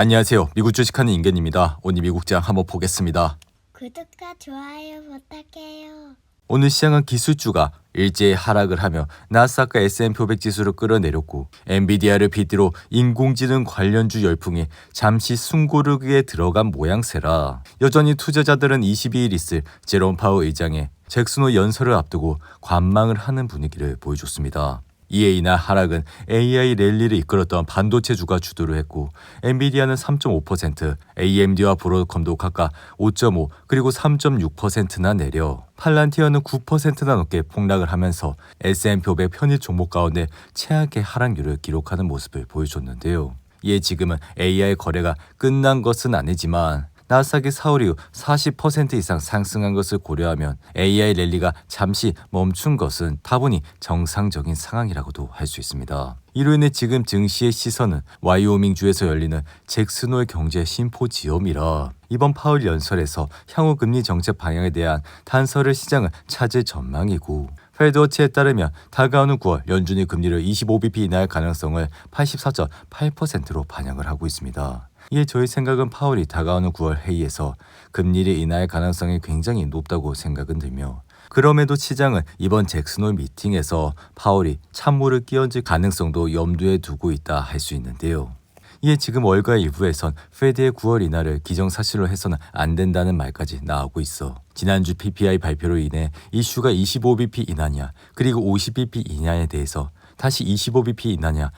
안녕하세요. 미국 주식하는 인겐입니다. 오늘 미국장 한번 보겠습니다. 구독과 좋아요 부탁해요. 오늘 시장은 기술주가 일제히 하락을 하며 나스닥과 S&P 500 지수를 끌어내렸고 엔비디아를 빗대로 인공지능 관련주 열풍이 잠시 숨고르기에 들어간 모양새라 여전히 투자자들은 22일 있을 제롬 파월 의장의 잭슨 홀 연설을 앞두고 관망을 하는 분위기를 보여줬습니다. 이에 이날 하락은 AI 랠리를 이끌었던 반도체주가 주도를 했고 엔비디아는 3.5%, AMD와 브로드컴도 각각 5.5 그리고 3.6%나 내려 팔란티어는 9%나 넘게 폭락을 하면서 S&P 500 편입 종목 가운데 최악의 하락률을 기록하는 모습을 보여줬는데요. 이에 지금은 AI 거래가 끝난 것은 아니지만 나스닥이 사흘 이후 40% 이상 상승한 것을 고려하면 AI 랠리가 잠시 멈춘 것은 다분히 정상적인 상황이라고도 할 수 있습니다. 이로 인해 지금 증시의 시선은 와이오밍주에서 열리는 잭슨 홀 경제 심포지엄이라 이번 파월 연설에서 향후 금리 정책 방향에 대한 단서를 시장은 찾을 전망이고 페드워치에 따르면 다가오는 9월 연준이 금리를 25bp 인하할 가능성을 84.8%로 반영을 하고 있습니다. 이에 저희 생각은 파월이 다가오는 9월 회의에서 금리를 인하할 가능성이 굉장히 높다고 생각은 들며 그럼에도 시장은 이번 잭슨 홀 미팅에서 파월이 찬물을 끼얹을 가능성도 염두에 두고 있다 할 수 있는데요. 이에 지금 월가 일부에선 페드의 9월 인하를 기정사실로 해서는 안 된다는 말까지 나오고 있어 지난주 PPI 발표로 인해 이슈가 25bp 인하냐 그리고 50bp 인하에 대해서 다시 25bp 인하냐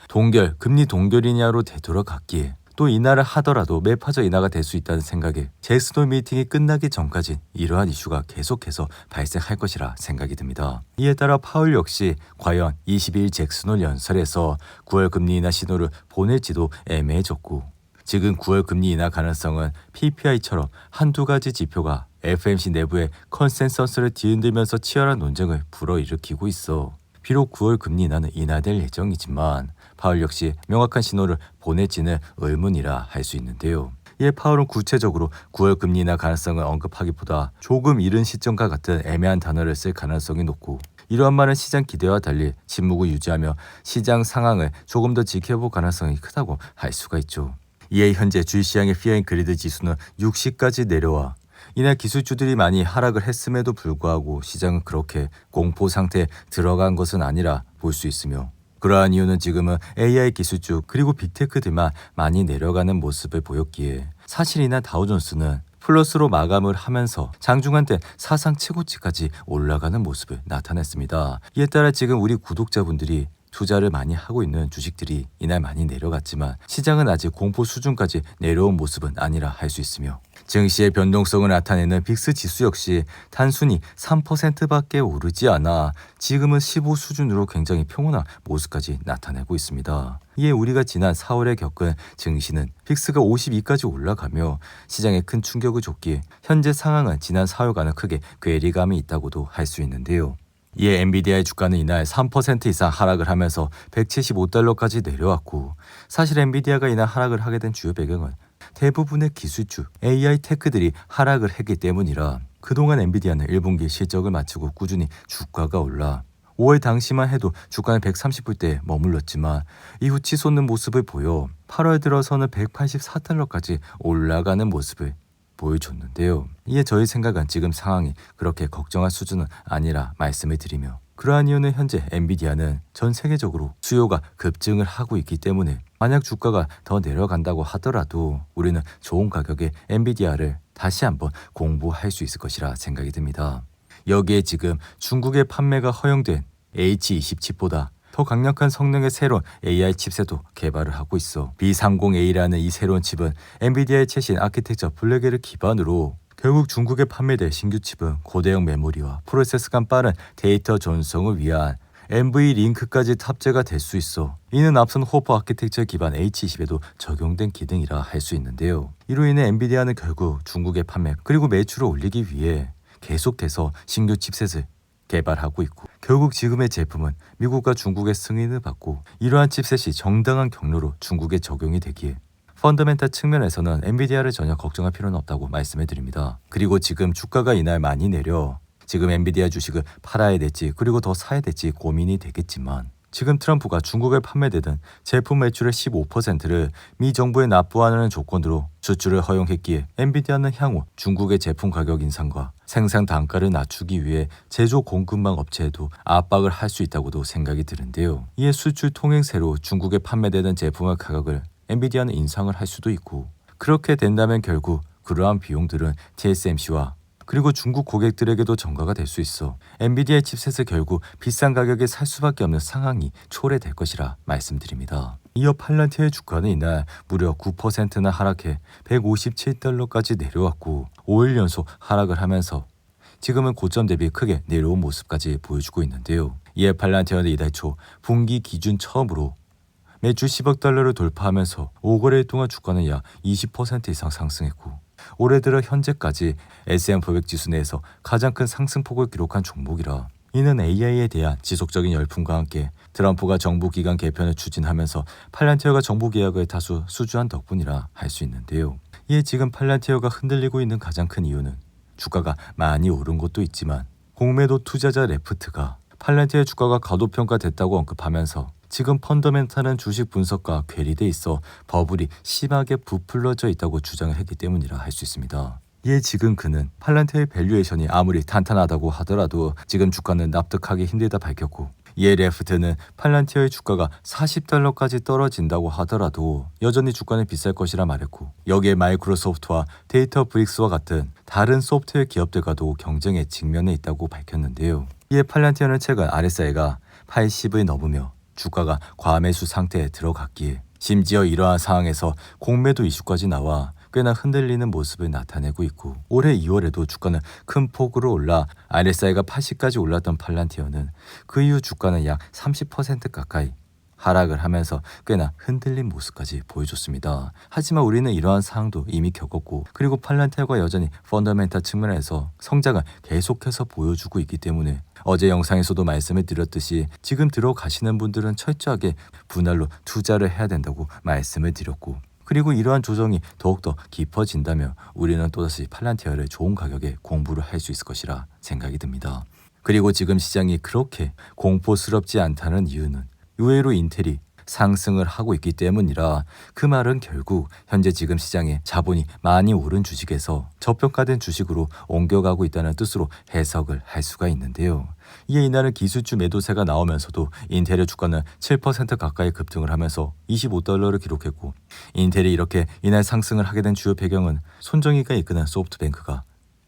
금리 동결이냐로 되돌아갔기에 또 인하를 하더라도 매파적 인하가 될 수 있다는 생각에 잭슨 홀 미팅이 끝나기 전까지 이러한 이슈가 계속해서 발생할 것이라 생각이 듭니다. 이에 따라 파월 역시 과연 22일 잭슨 홀 연설에서 9월 금리 인하 신호를 보낼지도 애매해졌고 지금 9월 금리 인하 가능성은 PPI처럼 한두 가지 지표가 FOMC 내부의 컨센서스를 뒤흔들면서 치열한 논쟁을 불어일으키고 있어 비록 9월 금리 인하는 인하될 예정이지만 파월 역시 명확한 신호를 보낼지는 의문이라 할 수 있는데요. 이에 파월은 구체적으로 9월 금리 인하 가능성을 언급하기보다 조금 이른 시점과 같은 애매한 단어를 쓸 가능성이 높고 이러한 말은 시장 기대와 달리 침묵을 유지하며 시장 상황을 조금 더 지켜볼 가능성이 크다고 할 수가 있죠. 이에 현재 주식시장의 피어 앤 그리드 지수는 60까지 내려와 이날 기술주들이 많이 하락을 했음에도 불구하고 시장은 그렇게 공포 상태에 들어간 것은 아니라 볼 수 있으며 그러한 이유는 지금은 AI 기술주 그리고 빅테크들만 많이 내려가는 모습을 보였기에 사실 이날 다우존스는 플러스로 마감을 하면서 장중한 때 사상 최고치까지 올라가는 모습을 나타냈습니다. 이에 따라 지금 우리 구독자분들이 투자를 많이 하고 있는 주식들이 이날 많이 내려갔지만 시장은 아직 공포 수준까지 내려온 모습은 아니라 할 수 있으며 증시의 변동성을 나타내는 빅스 지수 역시 단순히 3%밖에 오르지 않아 지금은 15 수준으로 굉장히 평온한 모습까지 나타내고 있습니다. 이에 우리가 지난 4월에 겪은 증시는 빅스가 52까지 올라가며 시장에 큰 충격을 줬기에 현재 상황은 지난 4월과는 크게 괴리감이 있다고도 할 수 있는데요. 이에 엔비디아의 주가는 이날 3% 이상 하락을 하면서 175달러까지 내려왔고 사실 엔비디아가 이날 하락을 하게 된 주요 배경은 대부분의 기술주 AI 테크들이 하락을 했기 때문이라 그동안 엔비디아는 1분기 실적을 마치고 꾸준히 주가가 올라 5월 당시만 해도 주가는 130불대에 머물렀지만 이후 치솟는 모습을 보여 8월 들어서는 184달러까지 올라가는 모습을 보여줬는데요. 이에 저희 생각은 지금 상황이 그렇게 걱정할 수준은 아니라 말씀을 드리며 그러한 이유는 현재 엔비디아는 전 세계적으로 수요가 급증을 하고 있기 때문에 만약 주가가 더 내려간다고 하더라도 우리는 좋은 가격에 엔비디아를 다시 한번 공부할 수 있을 것이라 생각이 듭니다. 여기에 지금 중국의 판매가 허용된 H20 칩보다 더 강력한 성능의 새로운 AI 칩셋도 개발을 하고 있어 B30A라는 이 새로운 칩은 엔비디아의 최신 아키텍처 블랙엘을 기반으로 결국 중국에 판매될 신규 칩은 고대형 메모리와 프로세스 간 빠른 데이터 전송을 위한 NV링크까지 탑재가 될 수 있어 이는 앞선 호퍼 아키텍처 기반 H20에도 적용된 기능이라 할 수 있는데요. 이로 인해 엔비디아는 결국 중국의 판매 그리고 매출을 올리기 위해 계속해서 신규 칩셋을 개발하고 있고 결국 지금의 제품은 미국과 중국의 승인을 받고 이러한 칩셋이 정당한 경로로 중국에 적용이 되기에 펀더멘탈 측면에서는 엔비디아를 전혀 걱정할 필요는 없다고 말씀해 드립니다. 그리고 지금 주가가 이날 많이 내려 지금 엔비디아 주식을 팔아야 될지 그리고 더 사야 될지 고민이 되겠지만 지금 트럼프가 중국에 판매되던 제품 매출의 15%를 미 정부에 납부하는 조건으로 수출을 허용했기에 엔비디아는 향후 중국의 제품 가격 인상과 생산 단가를 낮추기 위해 제조 공급망 업체에도 압박을 할 수 있다고도 생각이 드는데요. 이에 수출 통행세로 중국에 판매되는 제품의 가격을 엔비디아는 인상을 할 수도 있고, 그렇게 된다면 결국 그러한 비용들은 TSMC와 그리고 중국 고객들에게도 전가가 될 수 있어 엔비디아의 칩셋을 결국 비싼 가격에 살 수밖에 없는 상황이 초래될 것이라 말씀드립니다. 이어 팔란티어의 주가는 이날 무려 9%나 하락해 157달러까지 내려왔고 5일 연속 하락을 하면서 지금은 고점 대비 크게 내려온 모습까지 보여주고 있는데요. 이에 팔란티어는 이달 초 분기 기준 처음으로 매출 10억 달러를 돌파하면서 5거래일 동안 주가는 약 20% 이상 상승했고, 올해 들어 현재까지 S&P500 지수 내에서 가장 큰 상승폭을 기록한 종목이라, 이는 AI에 대한 지속적인 열풍과 함께 트럼프가 정부 기관 개편을 추진하면서 팔란티어가 정부 계약을 다수 수주한 덕분이라 할 수 있는데요. 이에 지금 팔란티어가 흔들리고 있는 가장 큰 이유는 주가가 많이 오른 것도 있지만 공매도 투자자 레프트가 팔란티어의 주가가 과도평가됐다고 언급하면서 지금 펀더멘탈한 주식 분석과 괴리돼 있어 버블이 심하게 부풀려져 있다고 주장을 했기 때문이라 할 수 있습니다. 이에 지금 그는 팔란티어의 밸류에이션이 아무리 탄탄하다고 하더라도 지금 주가는 납득하기 힘들다 밝혔고, 이에 레프트는 팔란티어의 주가가 40달러까지 떨어진다고 하더라도 여전히 주가는 비쌀 것이라 말했고, 여기에 마이크로소프트와 데이터 브릭스와 같은 다른 소프트웨어 기업들과도 경쟁에 직면해 있다고 밝혔는데요. 이에 팔란티어는 최근 RSI가 80을 넘으며 주가가 과매수 상태에 들어갔기에 심지어 이러한 상황에서 공매도 이슈까지 나와 꽤나 흔들리는 모습을 나타내고 있고, 올해 2월에도 주가는 큰 폭으로 올라 RSI가 80까지 올랐던 팔란티어는 그 이후 주가는 약 30% 가까이 하락을 하면서 꽤나 흔들린 모습까지 보여줬습니다. 하지만 우리는 이러한 상황도 이미 겪었고, 그리고 팔란티어가 여전히 펀더멘탈 측면에서 성장을 계속해서 보여주고 있기 때문에 어제 영상에서도 말씀을 드렸듯이 지금 들어가시는 분들은 철저하게 분할로 투자를 해야 된다고 말씀을 드렸고, 그리고 이러한 조정이 더욱더 깊어진다면 우리는 또다시 팔란티어를 좋은 가격에 공부를 할 수 있을 것이라 생각이 듭니다. 그리고 지금 시장이 그렇게 공포스럽지 않다는 이유는 의외로 인텔이 상승을 하고 있기 때문이라, 그 말은 결국 현재 지금 시장에 자본이 많이 오른 주식에서 저평가된 주식으로 옮겨가고 있다는 뜻으로 해석을 할 수가 있는데요. 이에 이날은 기술주 매도세가 나오면서도 인텔의 주가는 7% 가까이 급등을 하면서 25달러를 기록했고, 인텔이 이렇게 이날 상승을 하게 된 주요 배경은 손정희가 이끄는 소프트뱅크가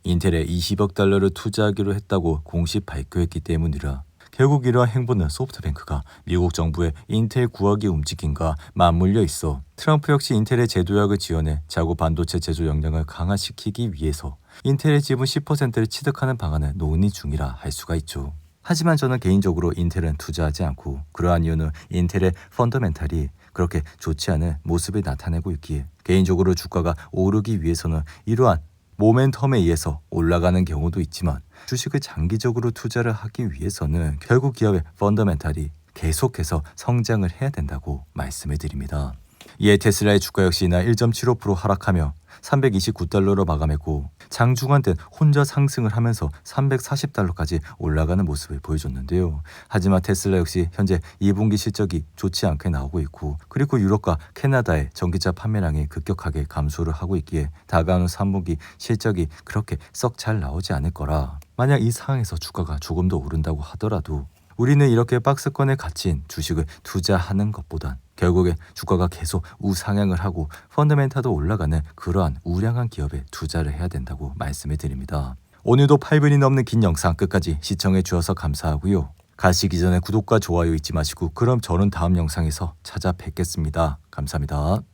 인텔에 20억 달러를 투자하기로 했다고 공식 발표했기 때문이라, 결국 이러한 행보는 소프트뱅크가 미국 정부의 인텔 구하기 움직임과 맞물려 있어 트럼프 역시 인텔의 제도약을 지원해 자국 반도체 제조 역량을 강화시키기 위해서 인텔의 지분 10%를 취득하는 방안을 논의 중이라 할 수가 있죠. 하지만 저는 개인적으로 인텔은 투자하지 않고, 그러한 이유는 인텔의 펀더멘탈이 그렇게 좋지 않은 모습을 나타내고 있기에 개인적으로 주가가 오르기 위해서는 이러한 모멘텀에 의해서 올라가는 경우도 있지만 주식을 장기적으로 투자를 하기 위해서는 결국 기업의 펀더멘탈이 계속해서 성장을 해야 된다고 말씀을 드립니다. 이에 테슬라의 주가 역시 이날 1.75% 하락하며 329달러로 마감했고, 장중한 때 혼자 상승을 하면서 340달러까지 올라가는 모습을 보여줬는데요. 하지만 테슬라 역시 현재 2분기 실적이 좋지 않게 나오고 있고, 그리고 유럽과 캐나다의 전기차 판매량이 급격하게 감소를 하고 있기에 다가오는 3분기 실적이 그렇게 썩 잘 나오지 않을 거라, 만약 이 상황에서 주가가 조금 더 오른다고 하더라도 우리는 이렇게 박스권에 갇힌 주식을 투자하는 것보단 결국에 주가가 계속 우상향을 하고 펀더멘탈도 올라가는 그러한 우량한 기업에 투자를 해야 된다고 말씀을 드립니다. 오늘도 8분이 넘는 긴 영상 끝까지 시청해 주셔서 감사하고요. 가시기 전에 구독과 좋아요 잊지 마시고, 그럼 저는 다음 영상에서 찾아뵙겠습니다. 감사합니다.